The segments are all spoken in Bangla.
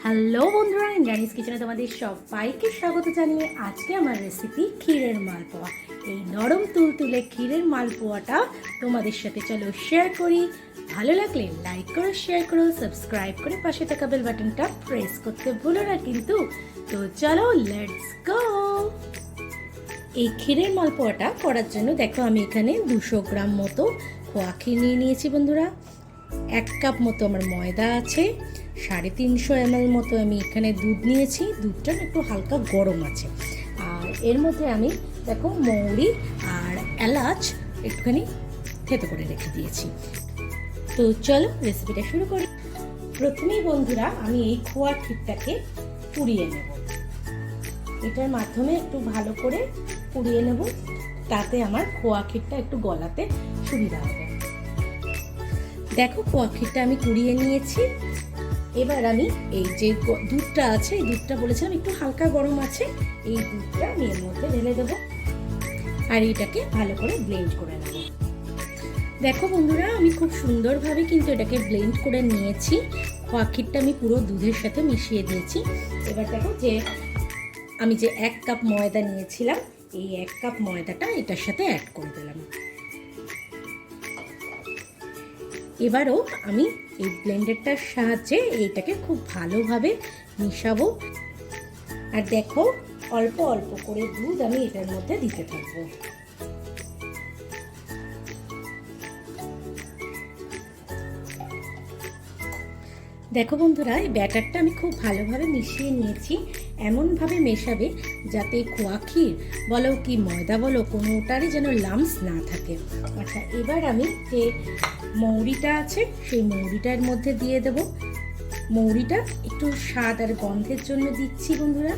হ্যালো বন্ধুরা, ইন্দ্রানিস কিচেনে তোমাদের সবাইকে স্বাগত জানিয়ে আজকে আমার রেসিপি ক্ষীরের মালপোয়া। এই নরম তুলতুলে ক্ষীরের মালপোয়াটা তোমাদের সাথে চলো শেয়ার করি। ভালো লাগলে লাইক করো, শেয়ার করো, সাবস্ক্রাইব করে পাশে থাকা বেল বাটনটা প্রেস করতে ভুলো না কিন্তু। তো চলো লেটস গো। এই ক্ষীরের মালপোয়াটা করার জন্য দেখো আমি এখানে 200 গ্রাম মতো খোয়া ক্ষীর নিয়ে নিয়েছি বন্ধুরা। 1 কাপ মতো আমার ময়দা আছে, 350 ml মতো আমি এখানে দুধ নিয়েছি। দুধটা একটু হালকা গরম আছে। আর এর মধ্যে আমি দেখো মৌরি আর এলাচ একটুখানি থেতো করে রেখে দিয়েছি। তো চলো রেসিপিটা শুরু করি। প্রথমেই বন্ধুরা আমি এই খোয়া ক্ষীরটাকে পুড়িয়ে নেব। এটার মাধ্যমে একটু ভালো করে পুড়িয়ে নেব, তাতে আমার খোয়া ক্ষীরটা একটু গলাতে সুবিধা হবে। দেখো খোয়া ক্ষীরটা আমি পুড়িয়ে নিয়েছি। এবার আমি এই যে দুধটা আছে, এই দুধটা বলেছিলাম একটু হালকা গরম আছে, এই দুধটা আমি এর মধ্যে ঢেলে দেবো আর এটাকে ভালো করে ব্লেন্ড করে নেব। দেখো বন্ধুরা আমি খুব সুন্দরভাবে কিন্তু এটাকে ব্লেন্ড করে নিয়েছি। খোয়া ক্ষীরটা আমি পুরো দুধের সাথে মিশিয়ে দিয়েছি। এবার দেখো যে আমি যে 1 কাপ ময়দা নিয়েছিলাম, এই 1 কাপ ময়দাটা এটার সাথে অ্যাড করে দিলাম। এবারও আমি এই ব্লেন্ডারটার সাহায্যে এইটাকে খুব ভালোভাবে মিশাবো। আর দেখো অল্প অল্প করে দুধ আমি এটার মধ্যে দিতে থাকবো। দেখো বন্ধুরা এই ব্যাটারটা আমি খুব ভালোভাবে মিশিয়ে নিয়েছি। এমনভাবে মেশাবে যাতে খোয়া ক্ষীর বলো কি ময়দা বলো কোনোটারই যেন লাম্পস না থাকে। আচ্ছা, এবার আমি যে মৌরিটা আছে সেই মৌরিটার মধ্যে দিয়ে দেব। মৌরিটা একটু স্বাদ আর গন্ধের জন্য দিচ্ছি বন্ধুরা,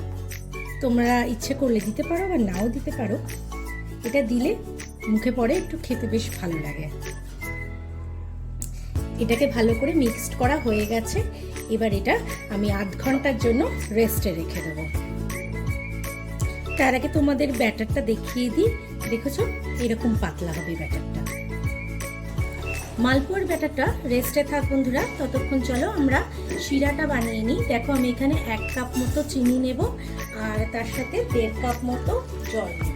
তোমরা ইচ্ছে করলে দিতে পারো বা নাও দিতে পারো। এটা দিলে মুখে পড়ে একটু খেতে বেশ ভালো লাগে। এটাকে ভালো করে মিক্সড করা হয়ে গেছে। এবার এটা আমি আধ ঘন্টার জন্য রেস্টে রেখে দেবো। তার আগে তোমাদের ব্যাটারটা দেখিয়ে দিই। দেখেছো এরকম পাতলা হবে ব্যাটারটা। মালপোয়ার ব্যাটারটা রেস্টে থাক বন্ধুরা, ততক্ষণ চলো আমরা শিরাটা বানিয়ে নিই। দেখো আমি এখানে 1 কাপ মতো চিনি নেব আর তার সাথে 1.5 কাপ মতো জল নেব।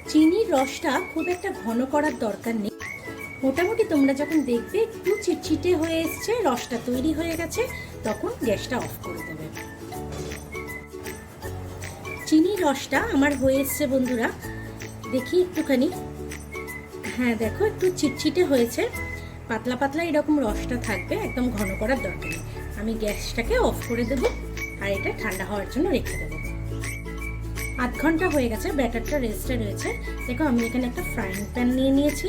চিনির রসটা খুব একটা ঘন করার দরকার নেই। মোটামুটি তোমরা যখন দেখবে একটু চিটচিটে হয়ে এসছে, রসটা তৈরি হয়ে গেছে, তখন গ্যাসটা অফ করে দেবে। চিনির রসটা আমার হয়ে এসছে বন্ধুরা, দেখি একটুখানি। হ্যাঁ দেখো একটু চিটচিটে হয়েছে, পাতলা পাতলা এরকম রসটা থাকবে, একদম ঘন করার দরকার নেই। আমি গ্যাসটাকে অফ করে দেবো আর এটা ঠান্ডা হওয়ার জন্য রেখে দেবো। আধ ঘন্টা হয়ে গেছে, ব্যাটারটা রেস্টে রয়েছে। দেখো আমি এখানে একটা ফ্রাইং প্যান নিয়ে নিয়েছি।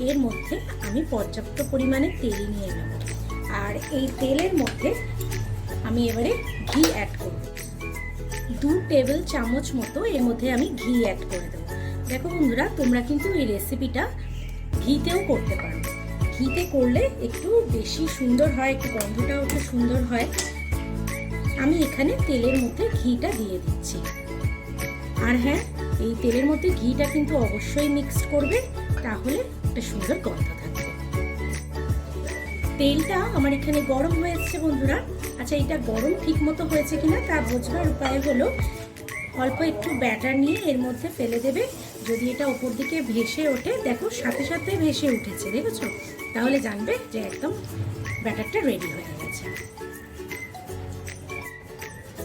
এর মধ্যে আমি পর্যাপ্ত পরিমাণে তেল নিয়ে নেব আর এই তেলের মধ্যে আমি এবারে ঘি অ্যাড করব। 2 টেবিল চামচ মতো এর মধ্যে আমি ঘি অ্যাড করে দেবো। দেখো বন্ধুরা তোমরা কিন্তু এই রেসিপিটা ঘিতেও করতে পারো। ঘিতে করলে একটু বেশি সুন্দর হয়, একটু গন্ধটাও একটু সুন্দর হয়। আমি এখানে তেলের মধ্যে ঘিটা দিয়ে দিচ্ছি। আর হ্যাঁ, এই তেলের মধ্যে ঘিটা কিন্তু অবশ্যই মিক্সড করবে, তাহলে একটা সুন্দর গন্ধ থাকবে। তেলটা আমার এখানে গরম হয়ে এসেছে বন্ধুরা। আচ্ছা, এটা গরম ঠিক মতো হয়েছে কিনা তা বোঝবার উপায় হলো অল্প একটু ব্যাটার নিয়ে এর মধ্যে ফেলে দেবে। যদি এটা ওপর দিকে ভেসে ওঠে, দেখো সাথে সাথে ভেসে উঠেছে, দেখেছো, তাহলে জানবে যে একদম ব্যাটারটা রেডি হয়ে গেছে।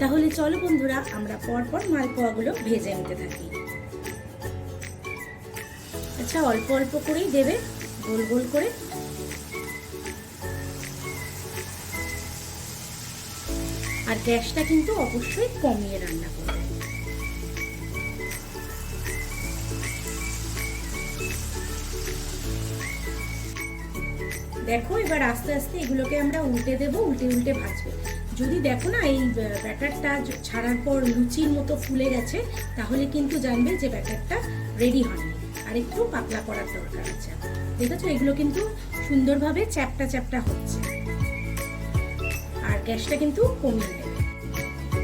তাহলে চলো বন্ধুরা আমরা পরপর মালপোয়াগুলো ভেজে নিতে থাকি। আচ্ছা, অল্প অল্প করেই দেবে, গোল গোল করে। আর গ্যাসটা কিন্তু অবশ্যই কমিয়ে রান্না করবে। দেখো এবার আস্তে আস্তে এগুলোকে আমরা উল্টে দেবো, উল্টে উল্টে ভাজবে। যদি দেখো না এই ব্যাটারটা ছাড়ার পর লুচির মতো ফুলে গেছে, তাহলে কিন্তু জানবে যে ব্যাটারটা রেডি হয়নি, আর একটু পাতলা করার দরকার আছে। দেখেছো এগুলো কিন্তু সুন্দরভাবে চ্যাপটা চ্যাপটা হচ্ছে। আর গ্যাসটা কিন্তু কমিয়ে নেবে।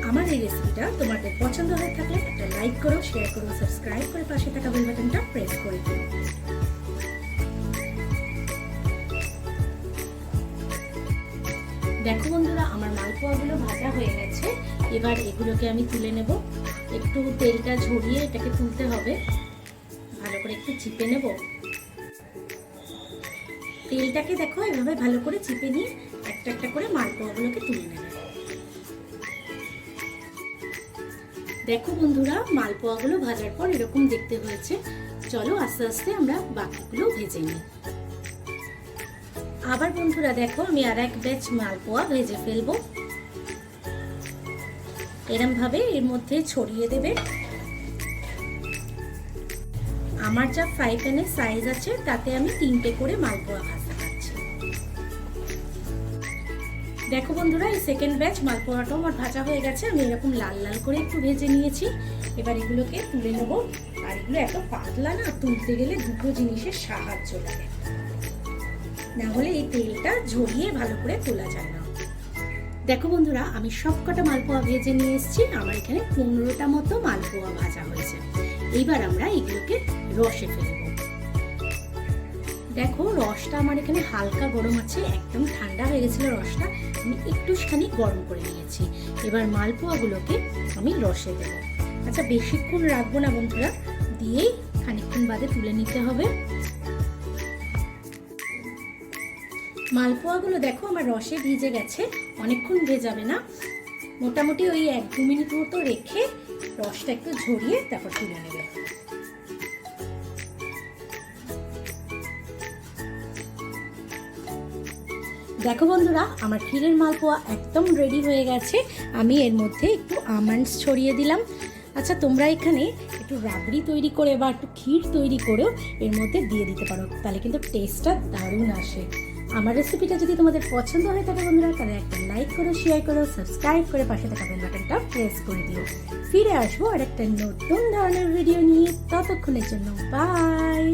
আমার এই রেসিপিটা তোমাদের পছন্দ হয়ে থাকলে একটা লাইক করো, শেয়ার করো, সাবস্ক্রাইব করে পাশে থাকা বেল বাটনটা প্রেস করে দিও। দেখো বন্ধুরা, আমার মালপোয়াগুলো ভাজা হয়ে গেছে। এবার এগুলোকে আমি তুলে নেব। একটু তেলটা ঝরিয়ে এটাকে তুলতে হবে, ভালো করে একটু চিপে নেব। তেলটাকে দেখো এভাবে ভালো করে চিপে নিয়ে একটা একটা করে মালপোয়াগুলোকে তুলে নেবে। দেখো বন্ধুরা, মালপোয়াগুলো ভাজার পর এরকম দেখতে হয়েছে। চলো আস্তে আস্তে আমরা বাকিগুলো ভেজে নিই। আবার বন্ধুরা দেখো, আমি আর এক ব্যাচ মালপোয়া ভেজে ফেলবো। এরম ভাবে এর মধ্যে ছড়িয়ে দেবে। আমার যা ফ্রাই প্যানের সাইজ আছে তাতে আমি 3টে করে মালপোয়া ভাজতে পারছি। দেখো বন্ধুরা, এই সেকেন্ড ব্যাচ মালপোয়াটাও আমার ভাজা হয়ে গেছে। আমি এরকম লাল লাল করে একটু ভেজে নিয়েছি। এবার এগুলোকে তুলে নেব। আর এগুলো এত পাতলা না, তুলতে গেলে দুটো জিনিসের সাহায্য লাগে, না হলে এই তেলটা ঝরিয়ে ভালো করে তোলা যায় না। দেখো বন্ধুরা, আমি সবকটা মালপোয়া ভেজে নিয়ে এসেছি। আমার এখানে 15টা মতো মালপোয়া ভাজা হয়েছে। এইবার আমরা এগুলোকে রসে ফেলব। দেখো রসটা আমার এখানে হালকা গরম আছে, একদম ঠান্ডা হয়ে গেছিল রসটা, আমি একটুখানি গরম করে নিয়েছি। এবার মালপোয়াগুলোকে আমি রসে দেব। আচ্ছা, বেশিক্ষণ রাখবো না বন্ধুরা, দিয়েই খানিকক্ষণ বাদে তুলে নিতে হবে। মালপোয়াগুলো দেখো আমার রসে ভিজে গেছে, অনেকক্ষণ ভেজাবে না, মোটামুটি ওই 1-2 মিনিট মতো রেখে রসটা একটু ঝরিয়ে তারপর তুলে নেবে। দেখো বন্ধুরা, আমার ক্ষীরের মালপোয়া একদম রেডি হয়ে গেছে। আমি এর মধ্যে একটু আমন্ডস ছড়িয়ে দিলাম। আচ্ছা, তোমরা এখানে একটু রাবড়ি তৈরি করে বা একটু ক্ষীর তৈরি করেও এর মধ্যে দিয়ে দিতে পারো, তাহলে কিন্তু টেস্টটা দারুণ আসে। আমার রেসিপিটা যদি তোমাদের পছন্দ হয়ে থাকে বন্ধুরা, তাহলে একটা লাইক করো, শেয়ার করো, সাবস্ক্রাইব করে পাশে থাকা বেল বাটনটা প্রেস করে দিও। ফিরে আসবো আর একটা নতুন ধরনের ভিডিও নিয়ে। ততক্ষণের জন্য বাই।